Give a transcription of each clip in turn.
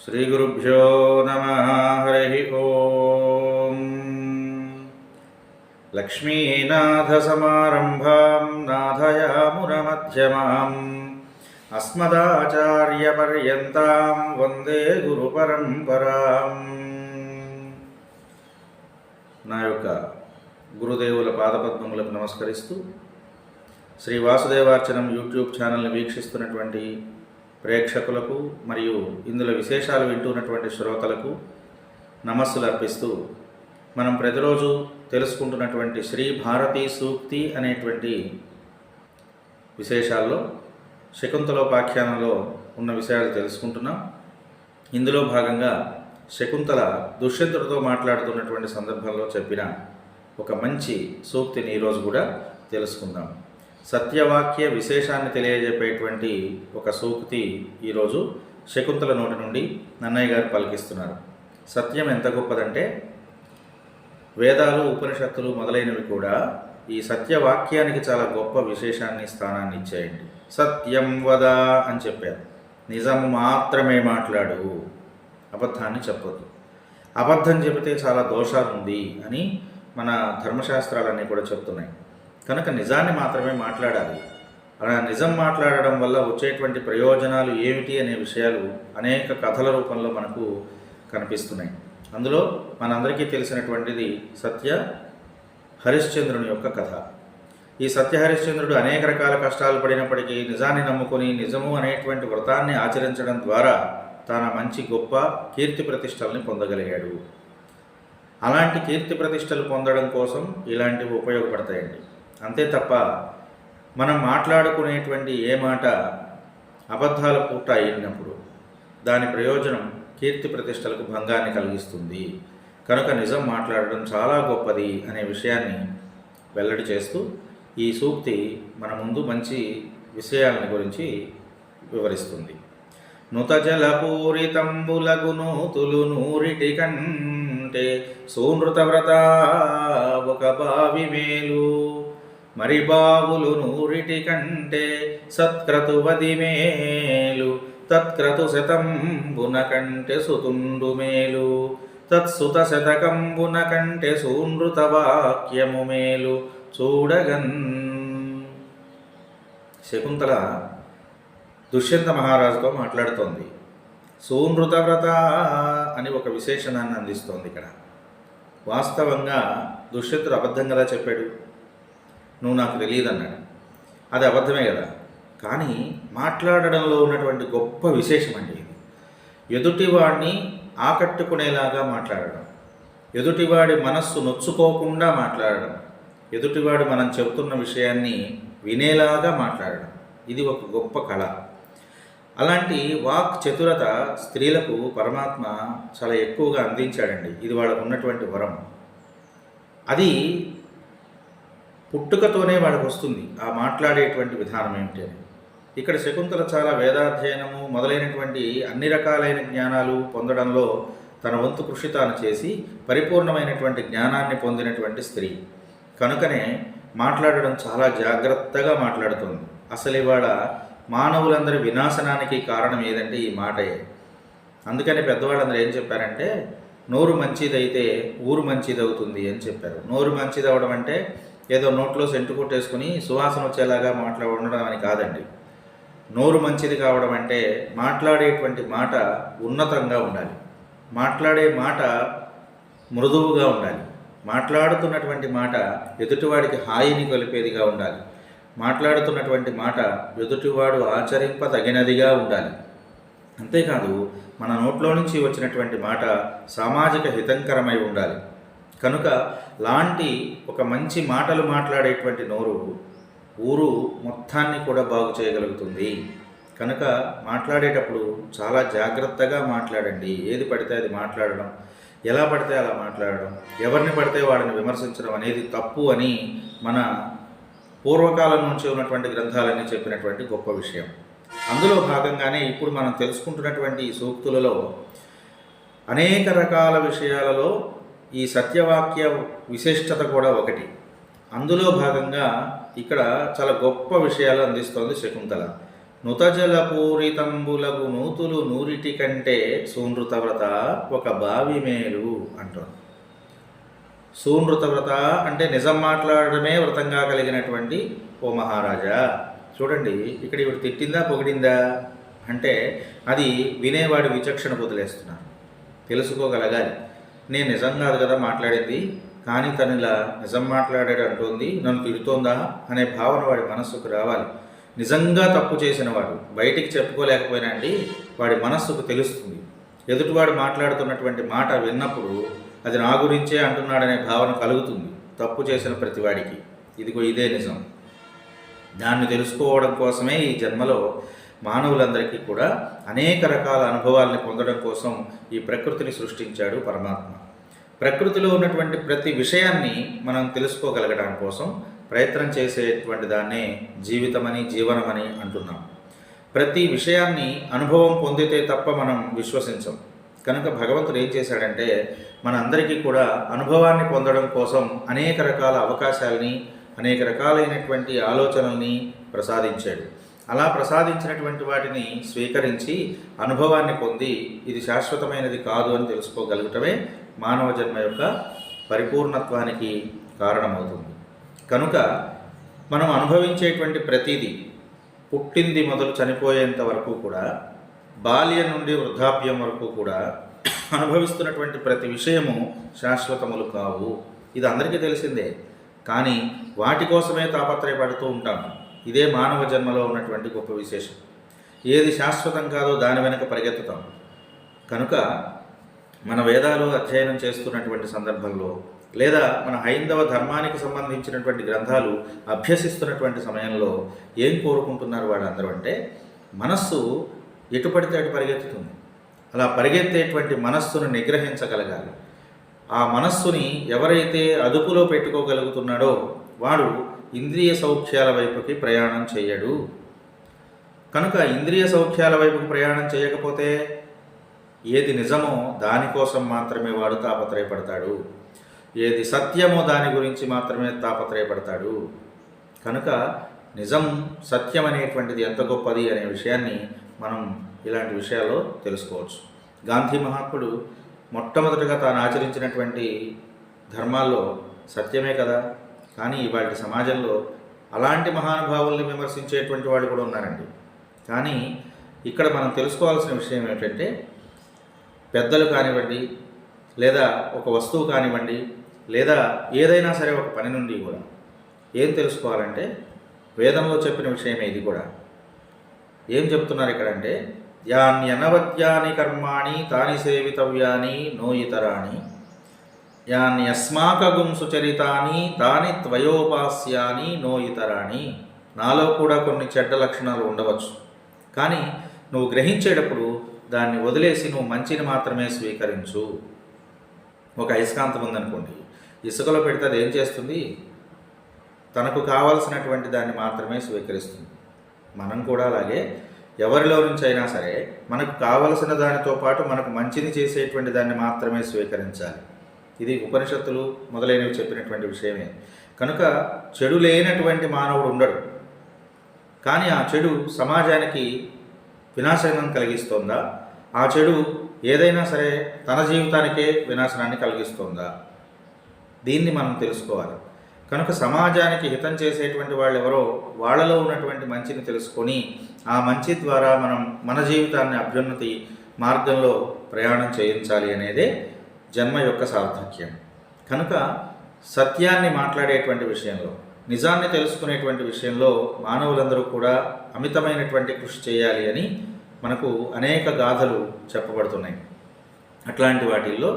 శ్రీగురుభ్యో నమః. హరి ఓం. లక్ష్మీనాథసమారంభాం నాథయామునమధ్యమాం అస్మదాచార్యపర్యంతాం వందే గురుపరంపరాం. నా యొక్క గురుదేవుల పాదపద్మములకు నమస్కరిస్తూ శ్రీ వాసుదేవార్చనం యూట్యూబ్ ఛానల్ని వీక్షిస్తున్నటువంటి ప్రేక్షకులకు మరియు ఇందులో విశేషాలు వింటున్నటువంటి శ్రోతలకు నమస్సులు అర్పిస్తూ మనం ప్రతిరోజు తెలుసుకుంటున్నటువంటి శ్రీ భారతీ సూక్తి అనేటువంటి విశేషాల్లో శకుంతలోపాఖ్యానంలో ఉన్న విషయాలు తెలుసుకుంటున్నాం. ఇందులో భాగంగా శకుంతల దుష్యంతుడితో మాట్లాడుతున్నటువంటి సందర్భంలో చెప్పిన ఒక మంచి సూక్తిని ఈరోజు కూడా తెలుసుకుందాం. సత్యవాక్య విశేషాన్ని తెలియజెప్పేటువంటి ఒక సూక్తి ఈరోజు శకుంతల నోటి నుండి నన్నయ్య గారు పలికిస్తున్నారు. సత్యం ఎంత గొప్పదంటే వేదాలు, ఉపనిషత్తులు మొదలైనవి కూడా ఈ సత్యవాక్యానికి చాలా గొప్ప విశేషాన్ని, స్థానాన్ని ఇచ్చాయండి. సత్యం వద అని చెప్పారు. నిజము మాత్రమే మాట్లాడు, అబద్ధాన్ని చెప్పొద్దు. అబద్ధం చెబితే చాలా దోషాలు ఉంది అని మన ధర్మశాస్త్రాలన్నీ కూడా చెప్తున్నాయి. కనుక నిజాన్ని మాత్రమే మాట్లాడాలి. అలా నిజం మాట్లాడడం వల్ల వచ్చేటువంటి ప్రయోజనాలు ఏమిటి అనే విషయాలు అనేక కథల రూపంలో మనకు కనిపిస్తున్నాయి. అందులో మనందరికీ తెలిసినటువంటిది సత్య హరిశ్చంద్రుని యొక్క కథ. ఈ సత్య హరిశ్చంద్రుడు అనేక రకాల కష్టాలు పడినప్పటికీ నిజాన్ని నమ్ముకొని నిజము అనేటువంటి వ్రతాన్ని ఆచరించడం ద్వారా తన మంచి గొప్ప కీర్తి ప్రతిష్టల్ని పొందగలిగాడు. అలాంటి కీర్తి ప్రతిష్టలు పొందడం కోసం ఇలాంటివి ఉపయోగపడతాయండి. అంతే తప్ప మనం మాట్లాడుకునేటువంటి ఏ మాట అబద్ధాల పూట అయినప్పుడు దాని ప్రయోజనం కీర్తి ప్రతిష్టలకు భంగాన్ని కలిగిస్తుంది. కనుక నిజం మాట్లాడడం చాలా గొప్పది అనే విషయాన్ని వెల్లడి చేస్తూ ఈ సూక్తి మన ముందు మంచి విషయాలని గురించి వివరిస్తుంది. నుత జలపూరితంబులగును తులు నూరిటి కంటే సూనృత వ్రత ఒక బావి మేలు, మరి బావులు నూరిటి కంటే సత్క్రతువది మేలు, తత్క్రతు శతంబున కంటే సుతుండు మేలు, తత్సుత శతకంబున కంటే సూనృత వాక్యము మేలు చూడగన్. శకుంతల దుష్యంత మహారాజుతో మాట్లాడుతోంది. సూనృత వ్రత అని ఒక విశేషణాన్ని అందిస్తోంది ఇక్కడ. వాస్తవంగా దుష్యంతుడు అబద్ధం కదా చెప్పాడు, నువ్వు నాకు తెలియదు అన్నాడు. అది అబద్ధమే కదా. కానీ మాట్లాడడంలో ఉన్నటువంటి గొప్ప విశేషం అండి ఇది. ఎదుటివాడిని ఆకట్టుకునేలాగా మాట్లాడడం, ఎదుటివాడి మనస్సు నొచ్చుకోకుండా మాట్లాడడం, ఎదుటివాడు మనం చెబుతున్న విషయాన్ని వినేలాగా మాట్లాడడం, ఇది ఒక గొప్ప కళ. అలాంటి వాక్ చతురత స్త్రీలకు పరమాత్మ చాలా ఎక్కువగా అందించాడండి. ఇది వాళ్ళకు ఉన్నటువంటి వరం. అది పుట్టుకతోనే వాళ్ళకు వస్తుంది, ఆ మాట్లాడేటువంటి విధానం ఏమిటి అని. ఇక్కడ శకుంతల చాలా వేదాధ్యయనము మొదలైనటువంటి అన్ని రకాలైన జ్ఞానాలు పొందడంలో తన వంతు కృషి తాను చేసి పరిపూర్ణమైనటువంటి జ్ఞానాన్ని పొందినటువంటి స్త్రీ. కనుకనే మాట్లాడడం చాలా జాగ్రత్తగా మాట్లాడుతుంది. అసలు ఇవాళ మానవులందరి వినాశనానికి కారణం ఏదంటే ఈ మాటయే. అందుకని పెద్దవాళ్ళందరూ ఏం చెప్పారంటే, నోరు మంచిదైతే ఊరు మంచిదవుతుంది అని చెప్పారు. నోరు మంచిది అవడం అంటే ఏదో నోట్లో సెంటు కొట్టేసుకుని సువాసన వచ్చేలాగా ఉండడం అని కాదండి. నోరు మంచిది కావడం అంటే మాట్లాడేటువంటి మాట ఉన్నతంగా ఉండాలి, మాట్లాడే మాట మృదువుగా ఉండాలి, మాట్లాడుతున్నటువంటి మాట ఎదుటివాడికి హాయిని కలిపేదిగా ఉండాలి, మాట్లాడుతున్నటువంటి మాట ఎదుటివాడు ఆచరింపదగినదిగా ఉండాలి. అంతేకాదు మన నోట్లో నుంచి వచ్చినటువంటి మాట సామాజిక హితంకరమై ఉండాలి. కనుక లాంటి ఒక మంచి మాటలు మాట్లాడేటువంటి నోరు ఊరు మొత్తాన్ని కూడా బాగు చేయగలుగుతుంది. కనుక మాట్లాడేటప్పుడు చాలా జాగ్రత్తగా మాట్లాడండి. ఏది పడితే అది మాట్లాడడం, ఎలా పడితే అలా మాట్లాడడం, ఎవరిని పడితే వాడిని విమర్శించడం అనేది తప్పు అని మన పూర్వకాలం నుంచి ఉన్నటువంటి గ్రంథాలన్నీ చెప్పినటువంటి గొప్ప విషయం. అందులో భాగంగానే ఇప్పుడు మనం తెలుసుకుంటున్నటువంటి ఈ సూక్తులలో అనేక రకాల విషయాలలో ఈ సత్యవాక్య విశిష్టత కూడా ఒకటి. అందులో భాగంగా ఇక్కడ చాలా గొప్ప విషయాలు అందిస్తోంది శకుంతల. నుతజల పూరితంబులగు నూతులు నూరిటి కంటే సూనృతవ్రత ఒక బావి మేలు అంటారు. సూనృతవ్రత అంటే నిజం మాట్లాడడమే వ్రతంగా కలిగినటువంటి ఓ మహారాజా. చూడండి, ఇక్కడ ఇవి తిట్టిందా పొగిడిందా అంటే అది వినేవాడి విచక్షణ వదిలేస్తున్నారు. తెలుసుకోగలగాలి, నేను నిజం కాదు కదా మాట్లాడేది, కానీ తను ఇలా నిజం మాట్లాడాడు అంటోంది, నన్ను తిడుతోందా అనే భావన వాడి మనస్సుకు రావాలి. నిజంగా తప్పు చేసిన వాడు బయటికి చెప్పుకోలేకపోయినా అండి వాడి మనస్సుకు తెలుస్తుంది. ఎదుటివాడు మాట్లాడుతున్నటువంటి మాట విన్నప్పుడు అది నా గురించే అంటున్నాడనే భావన కలుగుతుంది తప్పు చేసిన ప్రతివాడికి. ఇదిగో ఇదే నిజం. దాన్ని తెలుసుకోవడం కోసమే ఈ జన్మలో మానవులందరికీ కూడా అనేక రకాల అనుభవాల్ని పొందడం కోసం ఈ ప్రకృతిని సృష్టించాడు పరమాత్మ. ప్రకృతిలో ఉన్నటువంటి ప్రతి విషయాన్ని మనం తెలుసుకోగలగడం కోసం ప్రయత్నం చేసేటువంటి దాన్నే జీవితమని జీవనమని అంటున్నాం. ప్రతి విషయాన్ని అనుభవం పొందితే తప్ప మనం విశ్వసించం. కనుక భగవంతుడు ఏం చేశాడంటే మనందరికీ కూడా అనుభవాన్ని పొందడం కోసం అనేక రకాల అవకాశాలని అనేక రకాలైనటువంటి ఆలోచనల్ని ప్రసాదించాడు. అలా ప్రసాదించినటువంటి వాటిని స్వీకరించి అనుభవాన్ని పొంది ఇది శాశ్వతమైనది కాదు అని తెలుసుకోగలగటమే మానవ జన్మ యొక్క పరిపూర్ణత్వానికి కారణమవుతుంది. కనుక మనం అనుభవించేటువంటి ప్రతిదీ పుట్టింది మొదలు చనిపోయేంత వరకు కూడా, బాల్యం నుండి వృద్ధాప్యం వరకు కూడా అనుభవిస్తున్నటువంటి ప్రతి విషయము శాశ్వతములు కావు. ఇది అందరికీ తెలిసిందే. కానీ వాటి కోసమే తాపత్రయపడుతూ ఉంటాము. ఇదే మానవ జన్మలో ఉన్నటువంటి గొప్ప విశేషం. ఏది శాశ్వతం కాదో దాని వెనక పరిగెత్తుతాం. కనుక మన వేదాలు అధ్యయనం చేస్తున్నటువంటి సందర్భంలో లేదా మన హైందవ ధర్మానికి సంబంధించినటువంటి గ్రంథాలు అభ్యసిస్తున్నటువంటి సమయంలో ఏం కోరుకుంటున్నారు వాళ్ళందరూ అంటే మనస్సు ఎటు పడితే అటు పరిగెత్తుతుంది. అలా పరిగెత్తేటువంటి మనస్సును నిగ్రహించగలగాలి. ఆ మనస్సుని ఎవరైతే అదుపులో పెట్టుకోగలుగుతున్నాడో వాడు ఇంద్రియ సౌఖ్యాల వైపుకి ప్రయాణం చేయడు. కనుక ఇంద్రియ సౌఖ్యాల వైపుకి ప్రయాణం చేయకపోతే ఏది నిజమో దానికోసం మాత్రమే వాడు తాపత్రయపడతాడు. ఏది సత్యమో దాని గురించి మాత్రమే తాపత్రయపడతాడు. కనుక నిజం సత్యం అనేటువంటిది ఎంత గొప్పది అనే విషయాన్ని మనం ఇలాంటి విషయాల్లో తెలుసుకోవచ్చు. గాంధీ మహాత్ముడు మొట్టమొదటిగా తాను ఆచరించినటువంటి ధర్మాల్లో సత్యమే కదా. కానీ ఇవాళ సమాజంలో అలాంటి మహానుభావుల్ని విమర్శించేటువంటి వాళ్ళు కూడా ఉన్నారండి. కానీ ఇక్కడ మనం తెలుసుకోవాల్సిన విషయం ఏమిటంటే పెద్దలు కానివ్వండి, లేదా ఒక వస్తువు కానివ్వండి, లేదా ఏదైనా సరే ఒక పని నుండి కూడా ఏం తెలుసుకోవాలంటే వేదంలో చెప్పిన విషయమే ఇది కూడా. ఏం చెప్తున్నారు ఇక్కడంటే యాన్యనవద్యాని కర్మాణి తాని సేవితవ్యాని నో ఇతరాణి యాన్యస్మాకగుం సుచరితాని తాని త్వయోపాస్యాని నో ఇతరాణి. నాలో కూడా కొన్ని చెడ్డ లక్షణాలు ఉండవచ్చు, కానీ నువ్వు గ్రహించేటప్పుడు దాన్ని వదిలేసి నువ్వు మంచిని మాత్రమే స్వీకరించు. ఒక అయస్కాంతం ఉందనుకోండి, ఇసుకలో పెడితే అది ఏం చేస్తుంది? తనకు కావాల్సినటువంటి దాన్ని మాత్రమే స్వీకరిస్తుంది. మనం కూడా అలాగే ఎవరిలో నుంచి అయినా సరే మనకు కావలసిన దానితో పాటు మనకు మంచిని చేసేటువంటి దాన్ని మాత్రమే స్వీకరించాలి. ఇది ఉపనిషత్తులు మొదలైనవి చెప్పినటువంటి విషయమే. కనుక చెడు లేనటువంటి మానవుడు ఉండడు. కానీ ఆ చెడు సమాజానికి వినాశనం కలిగిస్తోందా? ఆ చెడు ఏదైనా సరే తన జీవితానికే వినాశనాన్ని కలిగిస్తోందా? దీన్ని మనం తెలుసుకోవాలి. కనుక సమాజానికి హితం చేసేటువంటి వాళ్ళు ఎవరో వాళ్ళలో ఉన్నటువంటి మంచిని తెలుసుకొని ఆ మంచి ద్వారా మనం మన జీవితాన్ని అభ్యున్నతి మార్గంలో ప్రయాణం చేయించాలి అనేదే జన్మ యొక్క సార్థక్యం. కనుక సత్యాన్ని మాట్లాడేటువంటి విషయంలో, నిజాన్ని తెలుసుకునేటువంటి విషయంలో మానవులందరూ కూడా అమితమైనటువంటి కృషి చేయాలి అని మనకు అనేక గాథలు చెప్పబడుతున్నాయి. అట్లాంటి వాటిల్లో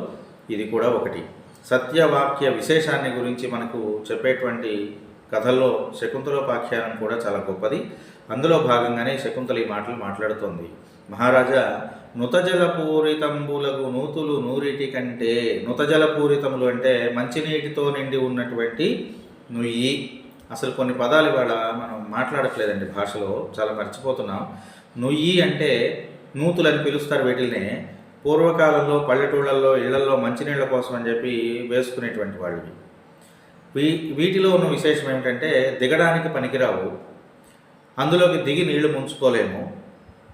ఇది కూడా ఒకటి. సత్యవాక్య విశేషాన్ని గురించి మనకు చెప్పేటువంటి కథల్లో శకుంతలోపాఖ్యానం కూడా చాలా గొప్పది. అందులో భాగంగానే శకుంతల ఈ మాటలు మాట్లాడుతోంది. మహారాజా, నుతజలపూరితంబులగు నూతులు నూరిటి కంటే, నుతజలపూరితములు అంటే మంచినీటితో నిండి ఉన్నటువంటి నుయ్యి. అసలు కొన్ని పదాలు ఇవాళ మనం మాట్లాడట్లేదండి, భాషలో చాలా మర్చిపోతున్నాం. నుయ్యి అంటే నూతులని పిలుస్తారు వీటిల్నే. పూర్వకాలంలో పల్లెటూళ్ళల్లో ఇళ్లలో మంచినీళ్ళ కోసం అని చెప్పి వేసుకునేటువంటి వాళ్ళవి. వీటిలో ఉన్న విశేషం ఏమిటంటే దిగడానికి పనికిరావు, అందులోకి దిగి నీళ్లు ముంచుకోలేము,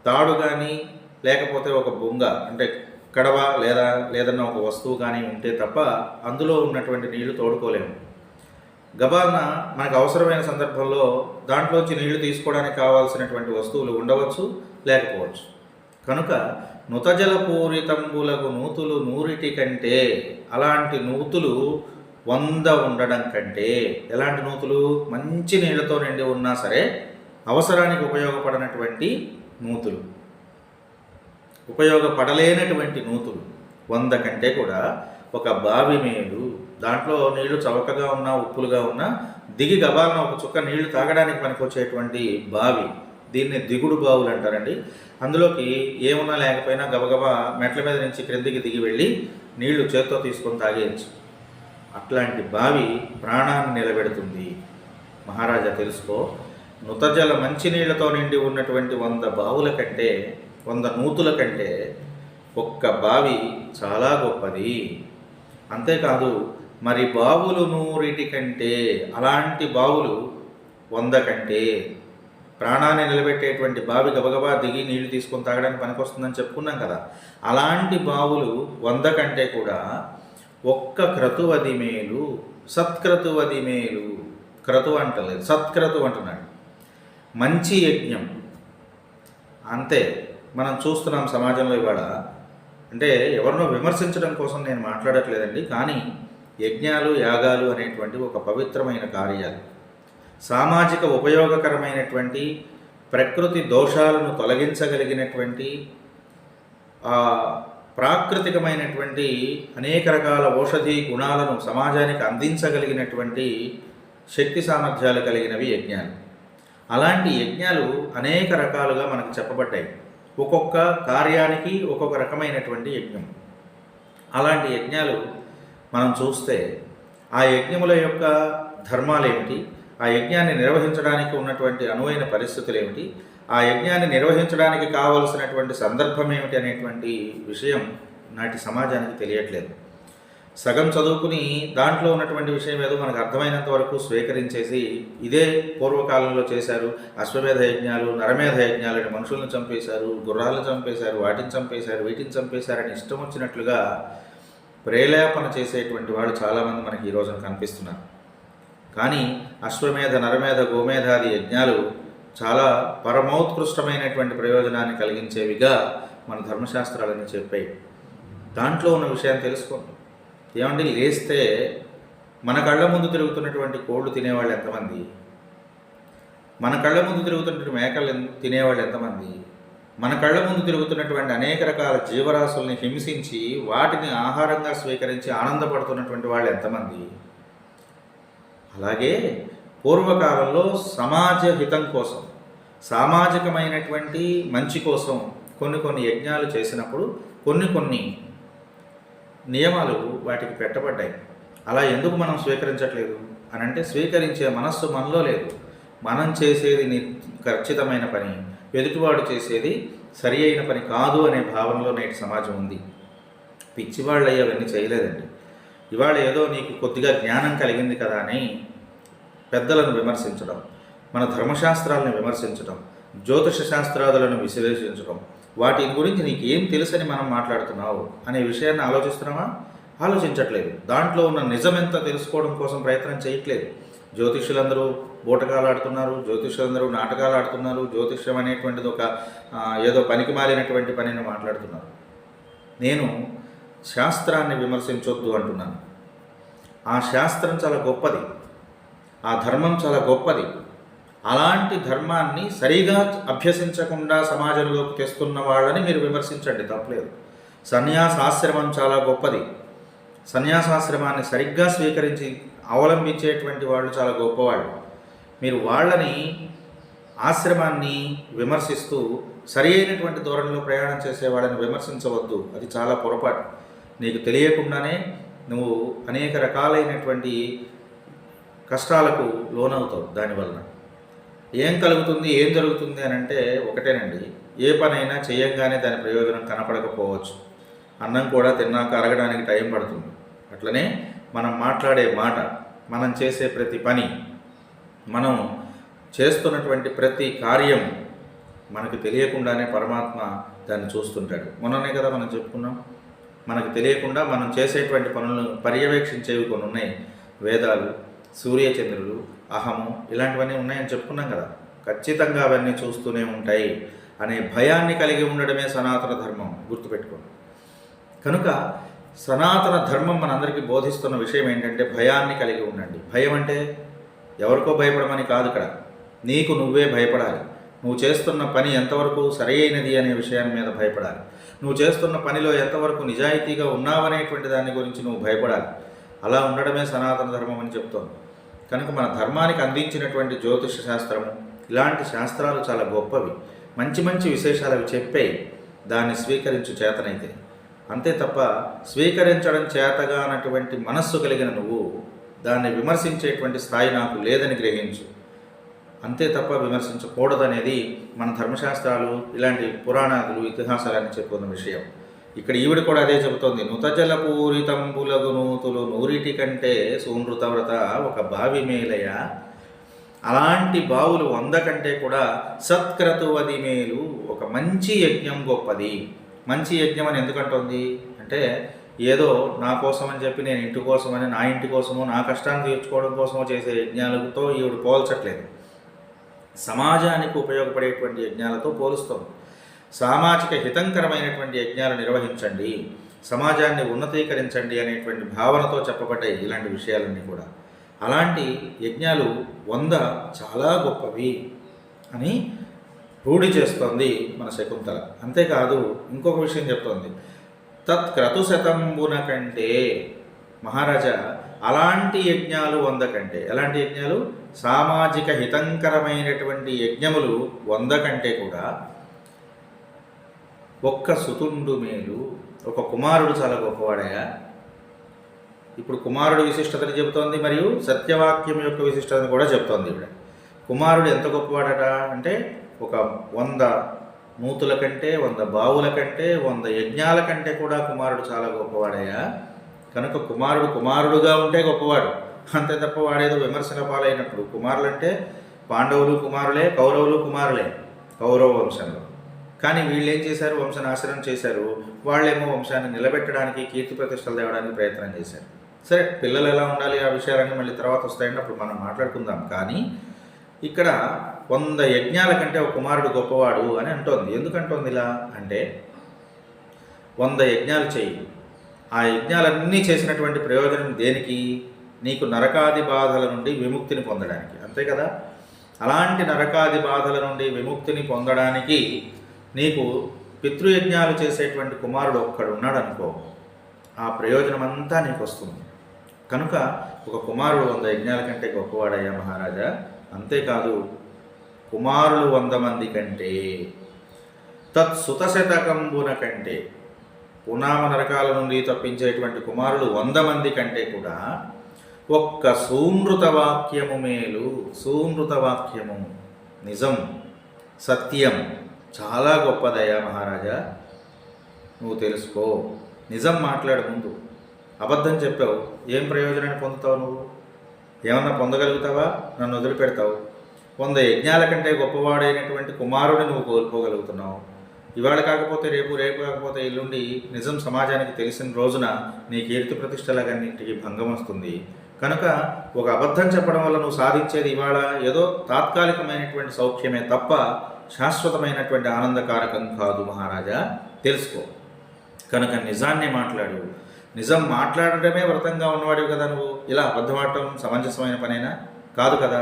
తాడు కానీ లేకపోతే ఒక బొంగ అంటే కడవ లేదన్నా ఒక వస్తువు కానీ ఉంటే తప్ప అందులో ఉన్నటువంటి నీళ్లు తోడుకోలేము. గబాన మనకు అవసరమైన సందర్భంలో దాంట్లోంచి నీళ్లు తీసుకోవడానికి కావాల్సినటువంటి వస్తువులు ఉండవచ్చు, లేకపోవచ్చు. కనుక నుతజలపూరితంబులకు నూతులు 100 కంటే అలాంటి నూతులు 100 ఉండడం కంటే, ఎలాంటి నూతులు? మంచి నీళ్లతో నిండి ఉన్నా సరే అవసరానికి ఉపయోగపడనటువంటి నూతులు, ఉపయోగపడలేనటువంటి నూతులు 100 కంటే కూడా ఒక బావి మేలు. దాంట్లో నీళ్లు చవకగా ఉన్నా ఉప్పులుగా ఉన్నా దిగి గబాలను ఒక చుక్క నీళ్లు తాగడానికి పనికొచ్చేటువంటి బావి, దీన్ని దిగుడు బావులు అంటారండి. అందులోకి ఏమున్నా లేకపోయినా గబగబా మెట్ల మీద నుంచి క్రిందికి దిగి వెళ్ళి నీళ్లు చేత్తో తీసుకొని తాగేయచ్చు. అట్లాంటి బావి ప్రాణాన్ని నిలబెడుతుంది. మహారాజా తెలుసుకో, నుతజల మంచినీళ్లతో నిండి ఉన్నటువంటి 100 బావుల కంటే 100 నూతుల కంటే ఒక్క బావి చాలా గొప్పది. అంతేకాదు, మరి బావులు 100 కంటే, అలాంటి బావులు 100 కంటే, ప్రాణాన్ని నిలబెట్టేటువంటి బావి గబగబా దిగి నీళ్లు తీసుకొని తాగడానికి పనికొస్తుందని చెప్పుకున్నాం కదా. అలాంటి బావులు 100 కంటే కూడా ఒక్క క్రతువది మేలు, సత్క్రతువది మేలు. క్రతువు అంటలేదు, సత్క్రతువు అంటున్నాడు. మంచి యజ్ఞం. అంతే మనం చూస్తున్నాం సమాజంలో ఇవాళ. అంటే ఎవరినో విమర్శించడం కోసం నేను మాట్లాడట్లేదండి, కానీ యజ్ఞాలు యాగాలు అనేటువంటి ఒక పవిత్రమైన కార్యాలు, సామాజిక ఉపయోగకరమైనటువంటి, ప్రకృతి దోషాలను తొలగించగలిగినటువంటి, ప్రాకృతికమైనటువంటి అనేక రకాల ఔషధీ గుణాలను సమాజానికి అందించగలిగినటువంటి శక్తి సామర్థ్యాలు కలిగినవి యజ్ఞాలు. అలాంటి యజ్ఞాలు అనేక రకాలుగా మనకు చెప్పబడ్డాయి. ఒక్కొక్క కార్యానికి ఒక్కొక్క రకమైనటువంటి యజ్ఞం. అలాంటి యజ్ఞాలు మనం చూస్తే ఆ యజ్ఞముల యొక్క ధర్మాలు ఏమిటి, ఆ యజ్ఞాన్ని నిర్వహించడానికి ఉన్నటువంటి అనువైన పరిస్థితులు ఏమిటి, ఆ యజ్ఞాన్ని నిర్వహించడానికి కావలసినటువంటి సందర్భం ఏమిటి అనేటువంటి విషయం నాటి సమాజానికి తెలియట్లేదు. సగం చదువుకుని దాంట్లో ఉన్నటువంటి విషయం ఏదో మనకు అర్థమైనంత వరకు స్వీకరించేసి ఇదే పూర్వకాలంలో చేశారు, అశ్వమేధ యజ్ఞాలు, నరమేధ యజ్ఞాలు అని మనుషులను చంపేశారు, గుర్రాలను చంపేశారు, వాటిని చంపేశారు, వీటిని చంపేశారని ఇష్టం వచ్చినట్లుగా ప్రేలాపన చేసేటువంటి వాళ్ళు చాలామంది మనకి ఈ రోజున కనిపిస్తున్నారు. కానీ అశ్వమేధ, నరమేధ, గోమేధాది యజ్ఞాలు చాలా పరమోత్కృష్టమైనటువంటి ప్రయోజనాన్ని కలిగించేవిగా మన ధర్మశాస్త్రాలని చెప్పాయి. దాంట్లో ఉన్న విషయాన్ని తెలుసుకోండి. ఏమంటే లేస్తే మన కళ్ళ ముందు తిరుగుతున్నటువంటి కోళ్ళు తినేవాళ్ళు ఎంతమంది, మన కళ్ళ ముందు తిరుగుతున్నటువంటి మేకలు తినేవాళ్ళు ఎంతమంది, మన కళ్ళ ముందు తిరుగుతున్నటువంటి అనేక రకాల జీవరాశుల్ని హింసించి వాటిని ఆహారంగా స్వీకరించి ఆనందపడుతున్నటువంటి వాళ్ళు ఎంతమంది. అలాగే పూర్వకాలంలో సమాజ హితం కోసం, సామాజికమైనటువంటి మంచి కోసం కొన్ని యజ్ఞాలు చేసినప్పుడు కొన్ని నియమాలు వాటికి పెట్టబడ్డాయి. అలా ఎందుకు మనం స్వీకరించట్లేదు అని అంటే, స్వీకరించే మనస్సు మనలో లేదు. మనం చేసేది ఖచ్చితమైన పని, ఎదుటివాడు చేసేది సరి అయిన పని కాదు అనే భావనలో నేటి సమాజం ఉంది. పిచ్చివాళ్ళు అయ్యి అవన్నీ చేయలేదండి. ఇవాళ ఏదో నీకు కొద్దిగా జ్ఞానం కలిగింది కదా అని పెద్దలను విమర్శించడం, మన ధర్మశాస్త్రాలను విమర్శించడం, జ్యోతిష శాస్త్రాదులను విశ్లేషించడం, వాటి గురించి నీకు ఏం తెలుసని మనం మాట్లాడుతున్నావు అనే విషయాన్ని ఆలోచిస్తున్నావా? ఆలోచించట్లేదు. దాంట్లో ఉన్న నిజమెంత తెలుసుకోవడం కోసం ప్రయత్నం చేయట్లేదు. జ్యోతిష్యులందరూ బూటకాలు ఆడుతున్నారు, జ్యోతిష్యులందరూ నాటకాలు ఆడుతున్నారు, జ్యోతిష్యం అనేటువంటిది ఒక ఏదో పనికి మాలినటువంటి పనిని మాట్లాడుతున్నారు. నేను శాస్త్రాన్ని విమర్శించొద్దు అంటున్నాను. ఆ శాస్త్రం చాలా గొప్పది, ఆ ధర్మం చాలా గొప్పది. అలాంటి ధర్మాన్ని సరిగా అభ్యసించకుండా సమాజంలోకి తెస్తున్న వాళ్ళని మీరు విమర్శించండి, తప్పలేదు. సన్యాసాశ్రమం చాలా గొప్పది. సన్యాసాశ్రమాన్ని సరిగ్గా స్వీకరించి అవలంబించేటువంటి వాళ్ళు చాలా గొప్పవాళ్ళు. మీరు వాళ్ళని, ఆశ్రమాన్ని విమర్శిస్తూ సరి అయినటువంటి ధోరణిలో ప్రయాణం చేసే వాళ్ళని విమర్శించవద్దు. అది చాలా పొరపాటు. నీకు తెలియకుండానే నువ్వు అనేక రకాలైనటువంటి కష్టాలకు లోనవుతావు. దానివల్ల ఏం కలుగుతుంది, ఏం జరుగుతుంది అని అంటే ఒకటేనండి, ఏ పనైనా చేయంగానే దాని ప్రయోజనం కనపడకపోవచ్చు. అన్నం కూడా తిన్నాక అరగడానికి టైం పడుతుంది. అట్లనే మనం మాట్లాడే మాట, మనం చేసే ప్రతి పని, మనం చేస్తున్నటువంటి ప్రతి కార్యం మనకు తెలియకుండానే పరమాత్మ దాన్ని చూస్తుంటాడు. మొన్ననే కదా మనం చెప్పుకున్నాం, మనకు తెలియకుండా మనం చేసేటువంటి పనులను పర్యవేక్షించేవి కొన్ని ఉన్నాయి. వేదాలు, సూర్యచంద్రులు, అహము, ఇలాంటివన్నీ ఉన్నాయని చెప్పుకున్నాం కదా. ఖచ్చితంగా అవన్నీ చూస్తూనే ఉంటాయి అనే భయాన్ని కలిగి ఉండడమే సనాతన ధర్మం, గుర్తుపెట్టుకోండి. కనుక సనాతన ధర్మం మనందరికీ బోధిస్తున్న విషయం ఏంటంటే భయాన్ని కలిగి ఉండండి. భయం అంటే ఎవరికో భయపడమని కాదు, ఇక్కడ నీకు నువ్వే భయపడాలి. నువ్వు చేస్తున్న పని ఎంతవరకు సరైనది అనే విషయాన్ని మీద భయపడాలి. నువ్వు చేస్తున్న పనిలో ఎంతవరకు నిజాయితీగా ఉన్నావనేటువంటి దాని గురించి నువ్వు భయపడాలి. అలా ఉండడమే సనాతన ధర్మం అని చెప్తోంది. కనుక మన ధర్మానికి అందించినటువంటి జ్యోతిష శాస్త్రము, ఇలాంటి శాస్త్రాలు చాలా గొప్పవి, మంచి మంచి విశేషాలు అవి చెప్పాయి. దాన్ని స్వీకరించు చేతనైతే. అంతే తప్ప స్వీకరించడం చేతగా అన్నటువంటి మనస్సు కలిగిన నువ్వు దాన్ని విమర్శించేటువంటి స్థాయి నాకు లేదని గ్రహించు. అంతే తప్ప విమర్శించకూడదనేది మన ధర్మశాస్త్రాలు, ఇలాంటి పురాణాలు, ఇతిహాసాలని చెప్పుకున్న విషయం. ఇక్కడ ఈవిడ కూడా అదే చెబుతోంది. నుతజల పూరితంబులగు నూతులు నూరిటి కంటే సూనృతవ్రత ఒక బావి మేలయ. అలాంటి బావులు 100 కంటే కూడా సత్క్రతువది మేలు, ఒక మంచి యజ్ఞం గొప్పది. మంచి యజ్ఞం అని ఎందుకంటుంది అంటే ఏదో నా కోసం అని చెప్పి నేను ఇంటి కోసమని, నా ఇంటి కోసమో, నా కష్టాన్ని తీర్చుకోవడం కోసమో చేసే యజ్ఞాలతో ఈవిడ పోల్చట్లేదు. సమాజానికి ఉపయోగపడేటువంటి యజ్ఞాలతో పోలుస్తోంది. సామాజిక హితంకరమైనటువంటి యజ్ఞాలు నిర్వహించండి, సమాజాన్ని ఉన్నతీకరించండి అనేటువంటి భావనతో చెప్పబడ్డాయి ఇలాంటి విషయాలన్నీ కూడా. అలాంటి యజ్ఞాలు 100 చాలా గొప్పవి అని రూఢి చేస్తోంది మన శకుంతల. అంతేకాదు ఇంకొక విషయం చెప్తోంది. తత్క్రతుశతంబున కంటే, మహారాజా అలాంటి యజ్ఞాలు 100 కంటే, ఎలాంటి యజ్ఞాలు? సామాజిక హితంకరమైనటువంటి యజ్ఞములు 100 కంటే కూడా ఒక్క సుతుండు మేలు, ఒక కుమారుడు చాలా గొప్పవాడయా. ఇప్పుడు కుమారుడు విశిష్టతని చెబుతోంది, మరియు సత్యవాక్యం యొక్క విశిష్టతను కూడా చెప్తోంది ఇక్కడ. కుమారుడు ఎంత గొప్పవాడట అంటే ఒక 100 నూతుల కంటే, 100 బావుల కంటే, 100 యజ్ఞాల కంటే కూడా కుమారుడు చాలా గొప్పవాడయ్యా. కనుక కుమారుడు కుమారుడుగా ఉంటే గొప్పవాడు, అంతే తప్ప వాడేదో విమర్శల పాలైనప్పుడు. కుమారులు అంటే పాండవులు కుమారులే, కౌరవులు కుమారులే కౌరవ వంశంలో. కానీ వీళ్ళు ఏం చేశారు? వంశనాశనం చేశారు. వాళ్ళేమో వంశాన్ని నిలబెట్టడానికి, కీర్తి ప్రతిష్టలు తేవడానికి ప్రయత్నం చేశారు. సరే, పిల్లలు ఎలా ఉండాలి ఆ విషయాలన్నీ మళ్ళీ తర్వాత వస్తాయండి, అప్పుడు మనం మాట్లాడుకుందాం. కానీ ఇక్కడ 100 యజ్ఞాల కంటే ఒక కుమారుడు గొప్పవాడు అని అంటోంది. ఎందుకంటోంది ఇలా అంటే 100 యజ్ఞాలు చేయి, ఆ యజ్ఞాలన్నీ చేసినటువంటి ప్రయోజనం దేనికి? నీకు నరకాది బాధల నుండి విముక్తిని పొందడానికి, అంతే కదా. అలాంటి నరకాది బాధల నుండి విముక్తిని పొందడానికి నీకు పితృయజ్ఞాలు చేసేటువంటి కుమారుడు ఒక్కడు ఉన్నాడు అనుకో, ఆ ప్రయోజనం అంతా నీకు వస్తుంది. కనుక ఒక కుమారుడు 100 యజ్ఞాల కంటే గొప్పవాడయ్యా మహారాజా. అంతేకాదు కుమారులు 100 మంది కంటే, తత్సుతశతకంబున కంటే, పునామ నరకాల నుండి తప్పించేటువంటి కుమారులు 100 మంది కంటే కూడా ఒక్క సూనృత వాక్యము మేలు. సూనృత వాక్యము నిజం, సత్యం చాలా గొప్పదయ్యా మహారాజా. నువ్వు తెలుసుకో, నిజం మాట్లాడు. ముందు అబద్ధం చెప్పావు, ఏం ప్రయోజనాన్ని పొందుతావు? నువ్వు ఏమన్నా పొందగలుగుతావా? నన్ను వదిలిపెడతావు. 100 యజ్ఞాల కంటే గొప్పవాడైనటువంటి కుమారుడిని నువ్వు కోల్పోగలుగుతున్నావు. ఇవాళ కాకపోతే రేపు, రేపు కాకపోతే ఎల్లుండి నిజం సమాజానికి తెలిసిన రోజున నీ కీర్తి ప్రతిష్టలన్నింటికి భంగం వస్తుంది. కనుక ఒక అబద్ధం చెప్పడం వల్ల నువ్వు సాధించేది ఇవాళ ఏదో తాత్కాలికమైనటువంటి సౌఖ్యమే తప్ప శాశ్వతమైనటువంటి ఆనందకారకం కాదు మహారాజా, తెలుసుకో. కనుక నిజాన్ని మాట్లాడు. నిజం మాట్లాడటమే వ్రతంగా ఉన్నవాడివి కదా నువ్వు. ఇలా అబద్ధం ఆడటం సమంజసమైన పనేనా? కాదు కదా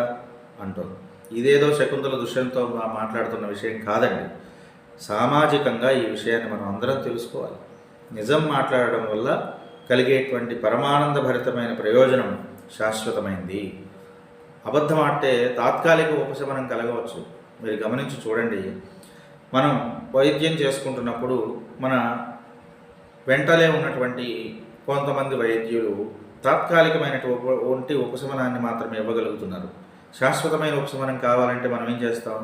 అంటుంది. ఇదేదో శకుంతల దుష్యంతో మాట్లాడుతున్న విషయం కాదండి. సామాజికంగా ఈ విషయాన్ని మనం అందరం తెలుసుకోవాలి. నిజం మాట్లాడడం వల్ల కలిగేటువంటి పరమానందభరితమైన ప్రయోజనం శాశ్వతమైంది. అబద్ధం ఆడితే తాత్కాలిక ఉపశమనం కలగవచ్చు. మీరు గమనించి చూడండి, మనం వైద్యం చేసుకుంటున్నప్పుడు మన వెంటలే ఉన్నటువంటి కొంతమంది వైద్యులు తాత్కాలికమైనటువంటి ఉపశమనాన్ని మాత్రమే ఇవ్వగలుగుతున్నారు. శాశ్వతమైన ఉపశమనం కావాలంటే మనం ఏం చేస్తాం?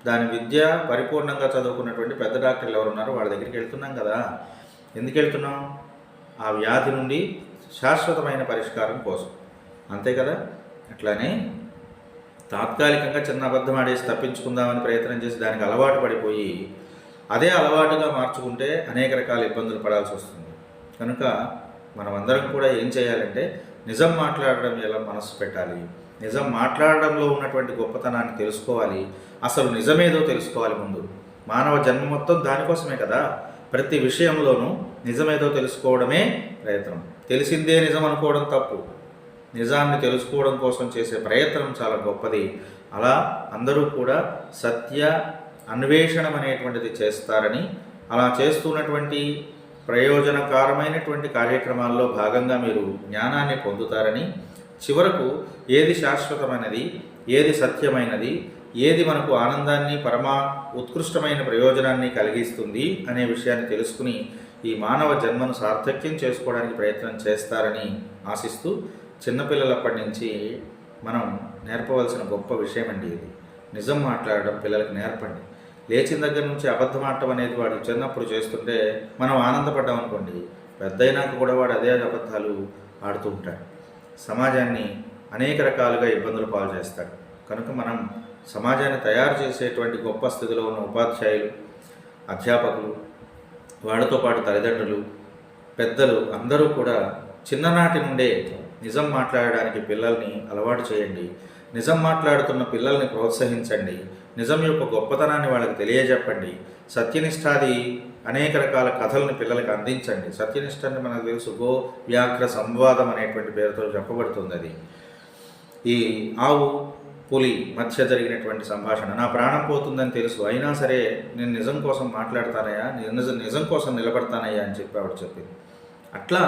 దాని విద్య పరిపూర్ణంగా చదువుకున్నటువంటి పెద్ద డాక్టర్లు ఎవరున్నారో వాళ్ళ దగ్గరికి వెళ్తున్నాం కదా. ఎందుకు వెళ్తున్నాం? ఆ వ్యాధి నుండి శాశ్వతమైన పరిష్కారం కోసం, అంతే కదా. అట్లానే తాత్కాలికంగా చిన్న అబద్ధం ఆడేసి తప్పించుకుందామని ప్రయత్నం చేసి దానికి అలవాటు పడిపోయి అదే అలవాటుగా మార్చుకుంటే అనేక రకాల ఇబ్బందులు పడాల్సి వస్తుంది. కనుక మనమందరం కూడా ఏం చేయాలంటే నిజం మాట్లాడడం ఎలా మనసు పెట్టాలి, నిజం మాట్లాడడంలో ఉన్నటువంటి గొప్పతనాన్ని తెలుసుకోవాలి, అసలు నిజమేదో తెలుసుకోవాలి. ముందు మానవ జన్మ మొత్తం దానికోసమే కదా. ప్రతి విషయంలోనూ నిజమేదో తెలుసుకోవడమే ప్రయత్నం. తెలిసిందే నిజం అనుకోవడం తప్పు. నిజాన్ని తెలుసుకోవడం కోసం చేసే ప్రయత్నం చాలా గొప్పది. అలా అందరూ కూడా సత్య అన్వేషణం అనేటువంటిది చేస్తారని, అలా చేస్తున్నటువంటి ప్రయోజనకరమైనటువంటి కార్యక్రమాల్లో భాగంగా మీరు జ్ఞానాన్ని పొందుతారని, చివరకు ఏది శాశ్వతమైనది, ఏది సత్యమైనది, ఏది మనకు ఆనందాన్ని ఉత్కృష్టమైన ప్రయోజనాన్ని కలిగిస్తుంది అనే విషయాన్ని తెలుసుకుని ఈ మానవ జన్మను సార్థక్యం చేసుకోవడానికి ప్రయత్నం చేస్తారని ఆశిస్తూ, చిన్నపిల్లలప్పటి నుంచి మనం నేర్పవలసిన గొప్ప విషయం అండి ఇది. నిజం మాట్లాడడం పిల్లలకు నేర్పండి. లేచిన దగ్గర నుంచి అబద్ధం ఆడటం అనేది వాడు చిన్నప్పుడు చేస్తుంటే మనం ఆనందపడ్డాం అనుకోండి, పెద్దయినాక కూడా వాడు అదే అబద్ధాలు ఆడుతూ ఉంటాడు. సమాజాన్ని అనేక రకాలుగా ఇబ్బందులు పాలు చేస్తాడు. కనుక మనం సమాజాన్ని తయారు చేసేటువంటి గొప్ప స్థితిలో ఉన్న ఉపాధ్యాయులు, అధ్యాపకులు, వాళ్ళతో పాటు తల్లిదండ్రులు, పెద్దలు అందరూ కూడా చిన్ననాటి నుండే నిజం మాట్లాడడానికి పిల్లల్ని అలవాటు చేయండి. నిజం మాట్లాడుతున్న పిల్లల్ని ప్రోత్సహించండి. నిజం యొక్క గొప్పతనాన్ని వాళ్ళకి తెలియజెప్పండి. సత్యనిష్టాది అనేక రకాల కథలను పిల్లలకు అందించండి. సత్యనిష్ట అంటే మనకు తెలుసు, గో వ్యాఘ్ర సంవాదం అనేటువంటి పేరుతో చెప్పబడుతుంది. అది ఈ ఆవు పులి మధ్య జరిగినటువంటి సంభాషణ. నా ప్రాణం పోతుందని తెలుసు, అయినా సరే నేను నిజం కోసం మాట్లాడతానయ్యా, నిజం కోసం నిలబడతానయ్యా అని చెప్పి ఆవిడ చెప్పింది. అట్లా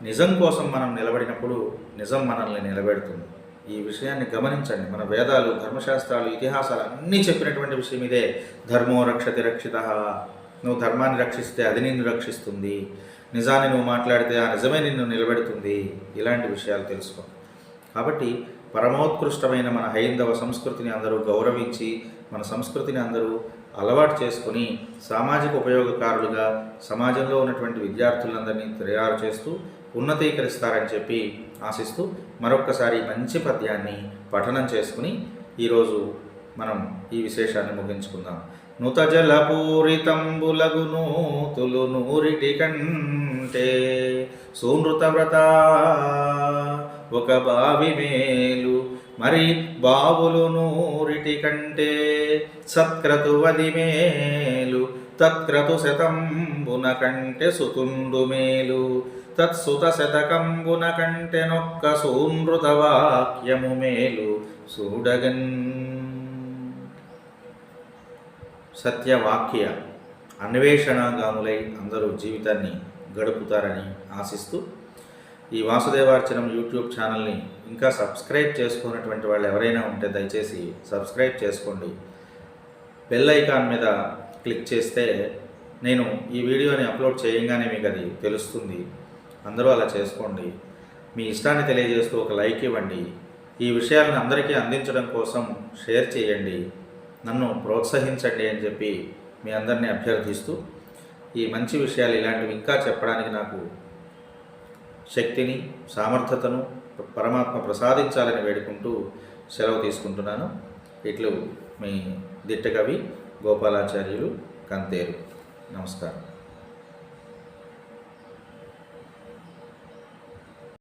నిజం కోసం మనం నిలబడినప్పుడు నిజం మనల్ని నిలబెడుతుంది. ఈ విషయాన్ని గమనించండి. మన వేదాలు, ధర్మశాస్త్రాలు, ఇతిహాసాలు అన్నీ చెప్పినటువంటి విషయం ఇదే. ధర్మో రక్షతి రక్షితః. నువ్వు ధర్మాన్ని రక్షిస్తే అది నిన్ను రక్షిస్తుంది. నిజాన్ని నువ్వు మాట్లాడితే ఆ నిజమే నిన్ను నిలబెడుతుంది. ఇలాంటి విషయాలు తెలుసుకో. కాబట్టి పరమోత్కృష్టమైన మన హైందవ సంస్కృతిని అందరూ గౌరవించి, మన సంస్కృతిని అందరూ అలవాటు చేసుకొని సామాజిక ఉపయోగకారులుగా సమాజంలో ఉన్నటువంటి విద్యార్థులందరినీ తయారు చేస్తూ ఉన్నతీకరిస్తారని చెప్పి ఆశిస్తూ మరొక్కసారి మంచి పద్యాన్ని పఠనం చేసుకుని ఈరోజు మనం ఈ విశేషాన్ని ముగించుకుందాం. నుత జలపూరితంబులగు నూతులు నూరిటి కంటే సూనృత వ్రత ఒక బావి మేలు, మరి బావులు నూరిటి కంటే సత్క్రతువది మేలు, తత్క్రతు శతంబున కంటే సుతుండు మేలు, తత్సుత శతకంబున కంటే నొక్క సూనృత వాక్యము మేలు చూడగన్. సత్యవాక్య అన్వేషణగాములై అందరూ జీవితాన్ని గడుపుతారని ఆశిస్తూ, ఈ వాసుదేవార్చనం యూట్యూబ్ ఛానల్ని ఇంకా సబ్స్క్రైబ్ చేసుకున్నటువంటి వాళ్ళు ఎవరైనా ఉంటే దయచేసి సబ్స్క్రైబ్ చేసుకోండి. బెల్ ఐకాన్ మీద క్లిక్ చేస్తే నేను ఈ వీడియోని అప్లోడ్ చేయగానే మీకు అది తెలుస్తుంది. అందరూ అలా చేసుకోండి. మీ ఇష్టాన్ని తెలియజేస్తూ ఒక లైక్ ఇవ్వండి. ఈ విషయాలను అందరికీ అందించడం కోసం షేర్ చేయండి. నన్ను ప్రోత్సహించండి అని చెప్పి మీ అందరినీ అభ్యర్థిస్తూ, ఈ మంచి విషయాలు ఇలాంటివి ఇంకా చెప్పడానికి నాకు శక్తిని, సామర్థ్యతను పరమాత్మ ప్రసాదించాలని వేడుకుంటూ సెలవు తీసుకుంటున్నాను. ఇట్లు మీ దిట్టకవి గోపాలాచార్యులు కంతేరు. నమస్కారం.